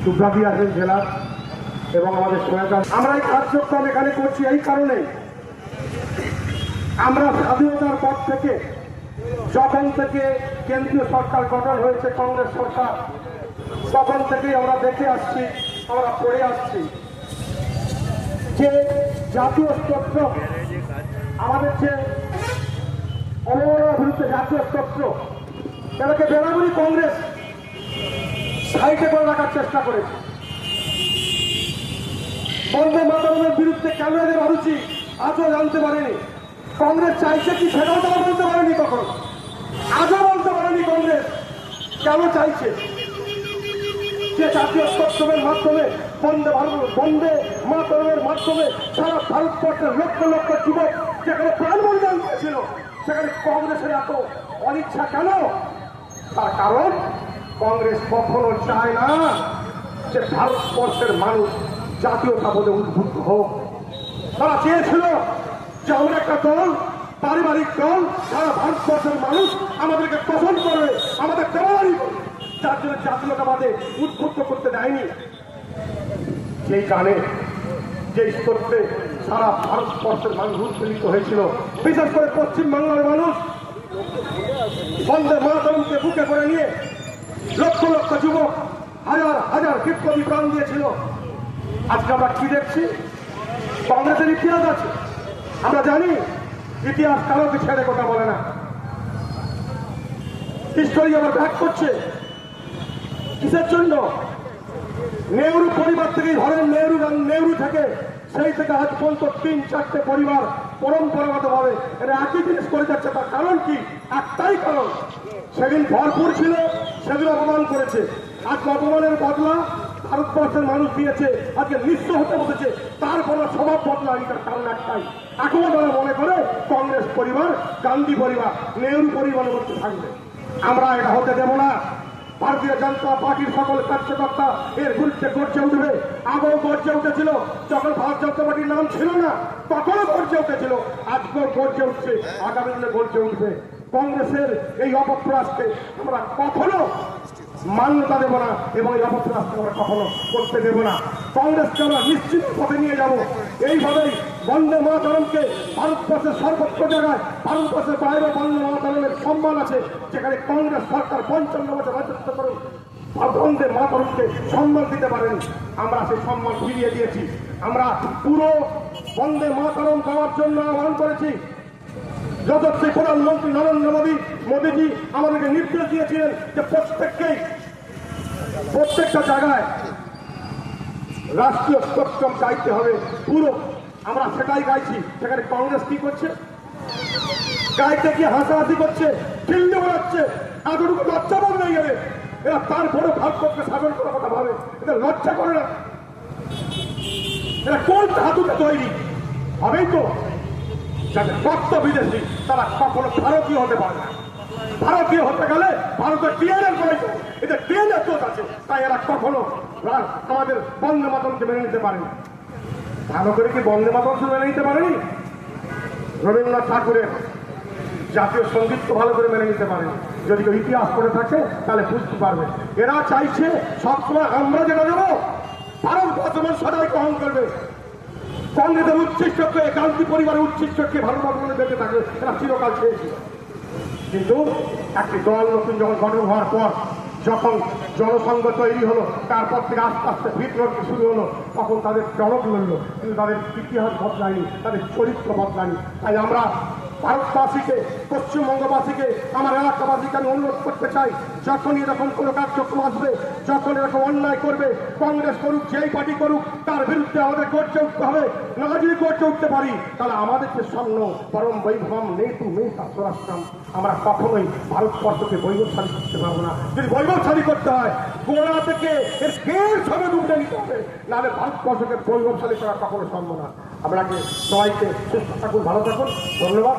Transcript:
সুব্রাদি আছেন জেলার এবং আমাদের সহায়তা। আমরা এই কার্যক্রম এখানে করছি এই কারণে, আমরা স্বাধীনতার পর থেকে যখন থেকে কেন্দ্রীয় সরকার গঠন হয়েছে কংগ্রেস সরকার, তখন থেকেই আমরা দেখে আসছি, আমরা পড়ে আসছি যে জাতীয় স্তোত্র, আমাদের যে অবহেলার বিরুদ্ধে জাতীয় স্তোত্র, এটাকে বেনাগুড়ি কংগ্রেস সাইডে করে রাখার চেষ্টা করেছে। বন্দে মাতরমের বিরুদ্ধে কেন এদের অরুচি আজও জানতে পারেনি। কংগ্রেস চাইছে কি সেটাও তারা বলতে পারেনি, তখন আজও বলতে পারেনি কংগ্রেস কেন চাইছে যে জাতীয় স্তোত্রের মাধ্যমে বন্দে মাতরমের মাধ্যমে সারা ভারতবর্ষের লক্ষ লক্ষ যুবক যেখানে প্রাণ বলিদান করেছিল, সেখানে কংগ্রেসের এত অনিচ্ছা কেন? তার কারণ কংগ্রেস কখনো চায় না যে ভারতবর্ষের মানুষ জাতীয়তাবোধে উদ্বুদ্ধ হোক। তারা চেয়েছিল যে আমরা একটা দল, পারিবারিক দল, সারা ভারতবর্ষের মানুষ আমাদেরকে পছন্দ করবে, আমাদের দেওয়ারি করবে, যার জন্য জাতীয়তাবাদে উদ্বুদ্ধ করতে দেয়নি। যেই গানে, যেই স্তোত্রে সারা ভারতবর্ষের মানুষ উৎপীড়িত হয়েছিল, বিশেষ করে পশ্চিমবাংলার মানুষ বন্দে মাতরমকে বুকে করে নিয়ে লক্ষ লক্ষ যুবক, হাজার হাজার বিপ্লবী প্রাণ দিয়েছিল। আজকে আমরা কি দেখছি? কংগ্রেসের ইতিহাস আছে, আমরা জানি ইতিহাস কারোকে ছেড়ে কথা বলে না। হিস্টোরি আবার ব্যাক করছে কিসের জন্য? নেহরু পরিবার থেকেই ধরেন, নেহরু থেকে সেই থেকে আজ পর্যন্ত ৩-৪টে পরিবার পরম্পরাগত ভাবে এটা একই জিনিস করে যাচ্ছে। তার কারণ কি? একটাই কারণ, সেদিন ভরপুর ছিল, সেদিন অপমান করেছে। আজ অপমানের বদলা ভারতবর্ষের মানুষ দিয়েছে, আজকে নিঃস্ব হতে বসেছে, তারপরে স্বভাব বদলা। এটার কারণ একটাই, এখনো তারা মনে করে কংগ্রেস পরিবার গান্ধী পরিবার নেহরু পরিবারের মধ্যে থাকবে। আমরা এটা হতে দেব না। ভারতীয় জনতা পার্টির সকল কার্যকর্তা এর বিরুদ্ধে গর্জে উঠবে। আগেও গর্জে উঠেছিল, যখন ভারতীয় জনতা পার্টির নাম ছিল না তখনও গর্জে উঠেছিল, আজকেও গর্জে উঠছে, আগামী দিনে গর্জে উঠবে। কংগ্রেসের এই অপপ্রয়াসকে আমরা কখনো মান্যতা দেব না এবং এই অপপ্রয়াসকে আমরা কখনো করতে দেব না। কংগ্রেসকে আমরা নিশ্চিত পথে নিয়ে যাব। এইভাবেই বন্দে মাতরমকে ভারতবর্ষের সর্বত্র জায়গায়, ভারতবর্ষের বাইরে বন্দে মাতরমের সম্মান আছে, যেখানে কংগ্রেস সরকার 55 বছর রাজত্ব করে বন্দে মাতরমকে সম্মান দিতে পারেন। আমরা সেই সম্মান ফিরিয়ে দিয়েছি। আমরা পুরো বন্দে মাতরম গাওয়ার জন্য আহ্বান করেছি। যতক্ষণ প্রধানমন্ত্রী নরেন্দ্র মোদীজি আমাদেরকে নির্দেশ দিয়েছিলেন যে প্রত্যেকটা জায়গায় রাষ্ট্রীয় স্তোত্রম গাইতে হবে পুরো, আমরা সেটাই গাইছি। সেখানে কংগ্রেস কি করছে? গাইতে গিয়ে হাসাহাসি করছে, খিল্লি বানাচ্ছে, এতটুকু লজ্জাবোধ নেই যাবে। এরা তারপরে ভারতবর্ষকে শাসন করার কথা ভাবে, এদের লজ্জা করে না। এরা কোন ধাতুতে তৈরি? হবেই তো যাদের রক্ত বিদেশি, তারা কখনো ভারতীয় হতে পারে না। ভারতীয় হতে গেলে ভারতের ডিএনএ প্রয়োজন, এদের ডিএনএ দোষ আছে, তাই এরা কখনো আমাদের বন্দে মাতরমকে মেনে নিতে পারেনি। ভালো করে কি বন্দে মাতরমকে মেনে নিতে পারেনি? রবীন্দ্রনাথ ঠাকুরের জাতীয় সঙ্গীত ভালো করে মেনে নিতে পারেনি। যদি কেউ ইতিহাস করে থাকে তাহলে বুঝতে পারবে। এরা চাইছে সবসময় আমরা যেটা দেবো, ভারতবর্ষ সদাই গ্রহণ করবে। কংগ্রেসের উচ্ছিষ্টকে, গান্ধী পরিবারের উচ্ছিষ্টকে ভারতবর্ষে বেঁচে থাকবে, এরা চিরকাল চেয়েছিল। কিন্তু একটি দল নতুন যখন গঠন হওয়ার পর, যখন জনসংঘ তৈরি হলো, তারপর থেকে আস্তে আস্তে বিদ্রোহ শুরু হলো, তখন তাদের টনক লড়ল, কিন্তু তাদের ইতিহাস বদলায়নি, তাদের চরিত্র বদলায়নি। তাই আমরা ভারতবাসীকে, পশ্চিমবঙ্গবাসীকে, আমার এলাকাবাসীকে আমি অনুরোধ করতে চাই, যখন এরকম কোনো কার্যক্রম আসবে, যখন এরকম অন্যায় করবে, কংগ্রেস করুক, যেই পার্টি করুক, তার বিরুদ্ধে আমাদের গর্জে উঠতে হবে। না যদি গর্জে উঠতে পারি, তাহলে আমাদের যে সামনে পরম বৈভবম নেতু মেতা স্বরাষ্ট্রম, আমরা কখনোই ভারতবর্ষকে বৈভবশালী করতে পারবো না। যদি বৈভবশালী করতে হয়, গোড়া থেকে এর ফের সঙ্গে ডুবতে নিতে হবে, নাহলে ভারতবর্ষকে বৈভবশালী করা কখনো সম্ভব না। আপনাকে সবাইকে সুস্থ থাকুন, ভালো থাকুন, ধন্যবাদ।